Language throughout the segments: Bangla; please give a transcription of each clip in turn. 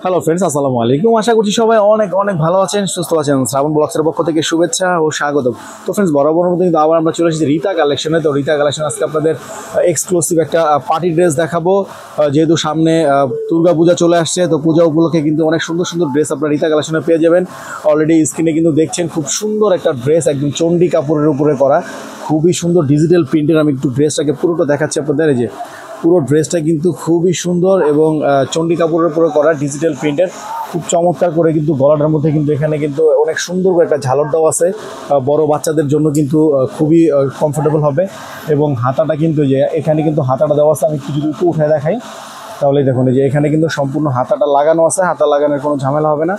হ্যালো ফ্রেন্ডস, আসসালামু আলাইকুম। আশা করছি সবাই অনেক অনেক ভালো আছেন, সুস্থ আছেন। শ্রাবণ ব্লগসের পক্ষ থেকে শুভেচ্ছা ও স্বাগতম। তো ফ্রেন্ডস, বরাবর মতো কিন্তু আবার আমরা চলে এসেছি রীতা কালেকশনে। তো রীতা কালেকশন আজকে আপনাদের এক্সক্লুসিভ একটা পার্টি ড্রেস দেখাবো। যেহেতু সামনে দুর্গা পূজা চলে আসছে, তো পূজা উপলক্ষে কিন্তু অনেক সুন্দর সুন্দর ড্রেস আপনারা রীতা কালেকশনে পেয়ে যাবেন। অলরেডি স্ক্রিনে কিন্তু দেখছেন খুব সুন্দর একটা ড্রেস, একদম চণ্ডী কাপড়ের উপরে করা, খুবই সুন্দর ডিজিটাল প্রিন্টের। আমি একটু ড্রেসটাকে পুরোটা দেখাচ্ছি আপনাদের। এই যে পুরো ড্রেসটা কিন্তু খুবই সুন্দর এবং চণ্ডী কাপড়ের উপরে করা ডিজিটাল প্রিন্টের, খুব চমৎকার করে। কিন্তু গলাটার মধ্যে কিন্তু এখানে কিন্তু অনেক সুন্দর করে একটা ঝালর দেওয়া আছে, বড় বাচ্চাদের জন্য কিন্তু খুবই কমফোর্টেবল হবে। এবং হাতাটা কিন্তু যে এখানে কিন্তু হাতাটা দেওয়া আছে, আমি যদি একটু উঠে দেখাই তাহলেই দেখুন যে এখানে কিন্তু সম্পূর্ণ হাতাটা লাগানো আছে, হাতা লাগানোর কোনো ঝামেলা হবে না।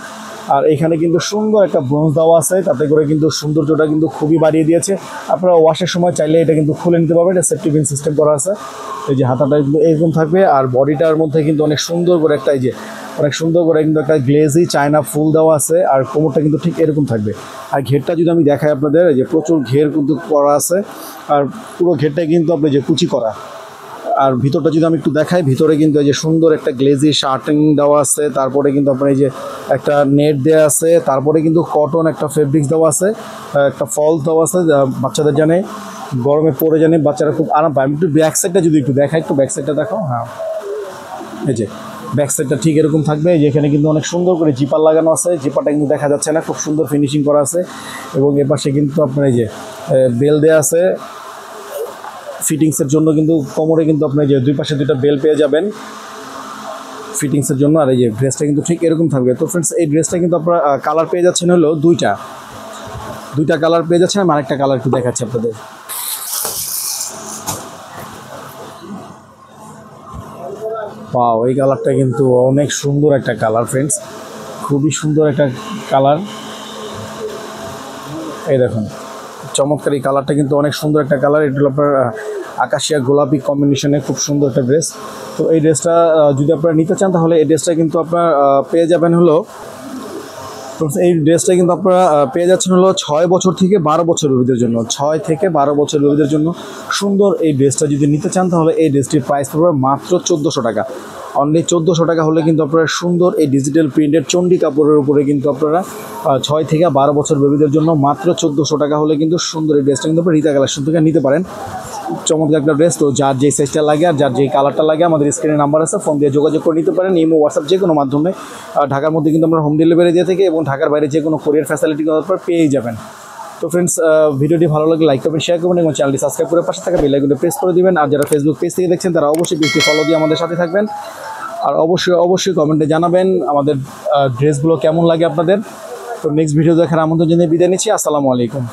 আর এখানে কিন্তু সুন্দর একটা ব্রোঞ্জ দেওয়া আছে, তাতে করে কিন্তু সৌন্দর্যটা কিন্তু খুবই বাড়িয়ে দিয়েছে। আপনারা ওয়াশের সময় চাইলে এটা কিন্তু খুলে নিতে পারবেন, এটা সেফটি পিন সিস্টেম করা আছে। এই যে হাতাটা কিন্তু এরকম থাকবে, আর বডিটার মধ্যে কিন্তু অনেক সুন্দর করে একটা, এই যে অনেক সুন্দর করে কিন্তু একটা গ্লেজি চায়না ফুল দেওয়া আছে। আর কোমরটা কিন্তু ঠিক এরকম থাকবে। আর ঘেরটা যদি আমি দেখাই আপনাদের, এই যে প্রচুর ঘের কিন্তু করা আছে, আর পুরো ঘেরটাই কিন্তু আপনি যে কুচি করা। আর ভিতরটা যদি আমি একটু দেখাই, ভিতরে কিন্তু এই যে সুন্দর একটা গ্লেজি শার্টিং দেওয়া আছে, তারপরে কিন্তু আপনার এই যে একটা নেট দেওয়া আছে, তারপরে কিন্তু কটন একটা ফেব্রিক্স দেওয়া আছে, একটা ফলস দেওয়া আছে, বাচ্চাদের জানে গরমে পরে জানে বাচ্চারা খুব আরাম পায়। আমি একটু ব্যাক সাইডটা যদি একটু দেখাই, একটু ব্যাক সাইডটা দেখো। হ্যাঁ, এই যে ব্যাক সাইডটা ঠিক এরকম থাকবে। যেখানে কিন্তু অনেক সুন্দর করে জিপার লাগানো আছে, জিপারটা কিন্তু দেখা যাচ্ছে না, খুব সুন্দর ফিনিশিং করা আছে। এবং এপাশে কিন্তু আপনার এই যে বেল দেওয়া আছে ফিটিংসের জন্য, কিন্তু কোমরে কিন্তু আপনার যে দুই পাশে দুইটা বেল পেয়ে যাবেন ফিটিংসের জন্য। আর এই যে ড্রেসটা কিন্তু ঠিক এরকম থাকবে। তো ফ্রেন্ডস, এই ড্রেসটা কিন্তু আপনারা কালার পেয়ে যাচ্ছেন হলো দুইটা কালার পেয়ে যাচ্ছেন। আমি আরেকটা কালার একটু দেখাচ্ছি আপনাদের। ওয়াও, এই কালারটা কিন্তু অনেক সুন্দর একটা কালার ফ্রেন্ডস, খুবই সুন্দর একটা কালার। এই দেখুন চমৎকার, এই কালারটা কিন্তু অনেক সুন্দর একটা কালার। এটা হলো আপনার আকাশিয়া গোলাপি কম্বিনেশনে খুব সুন্দর একটা ড্রেস। তো এই ড্রেসটা যদি আপনারা নিতে চান তাহলে এই ড্রেসটা কিন্তু আপনারা পেয়ে যাবেন হলো, এই ড্রেসটা কিন্তু আপনারা পেয়ে যাচ্ছেন হলো 6 বছর থেকে 12 বছর বেবিদের জন্য। 6 থেকে 12 বছর বেবিদের জন্য সুন্দর এই ড্রেসটা যদি নিতে চান তাহলে এই ড্রেসটির প্রাইস পড়বে মাত্র 1400 টাকা। অনলি 1400 টাকা হলে কিন্তু আপনারা সুন্দর এই ডিজিটাল প্রিন্টের চণ্ডী কাপড়ের উপরে কিন্তু আপনারা 6 থেকে 12 বছর বেবিদের জন্য মাত্র 1400 টাকা হলে কিন্তু সুন্দর এই ড্রেসটা কিন্তু আপনারা রীতা কালেকশন থেকে নিতে পারেন। চমৎকার একটা ড্রেস। তো যার যেই সাইজটা লাগে আর যার যেই কালারটা লাগে, আমাদের স্ক্রিনে নাম্বার আছে, ফোন দিয়ে যোগাযোগ করে নিতে পারেন। ইমো, হোয়াটসঅ্যাপ যে কোনো মাধ্যমে। ঢাকার মধ্যে কিন্তু আমরা হোম ডেলিভারি দিয়ে থাকি, এবং ঢাকার বাইরে যে কোনো কোরিয়ার ফ্যাসিলিটি আপনারা পেয়েই যাবেন। তো ফ্রেন্ডস, ভিডিওটি ভালো লাগলে লাইক করবেন, শেয়ার করবেন এবং চ্যানেলটি সাবস্ক্রাইব করে পাশে থাকা বেল আইকনটি প্রেস করে দিবেন। আর যারা ফেসবুক পেজ থেকে দেখছেন তারা অবশ্যই পেজটি ফলো দিয়ে আমাদের সাথে থাকবেন। আর অবশ্যই কমেন্টে জানাবেন আমাদের ড্রেসগুলো কেমন লাগে আপনাদের। তো নেক্সট ভিডিও দেখার আমন্ত্রণ জানিয়ে বিদায় নিচ্ছি। আসসালামু আলাইকুম।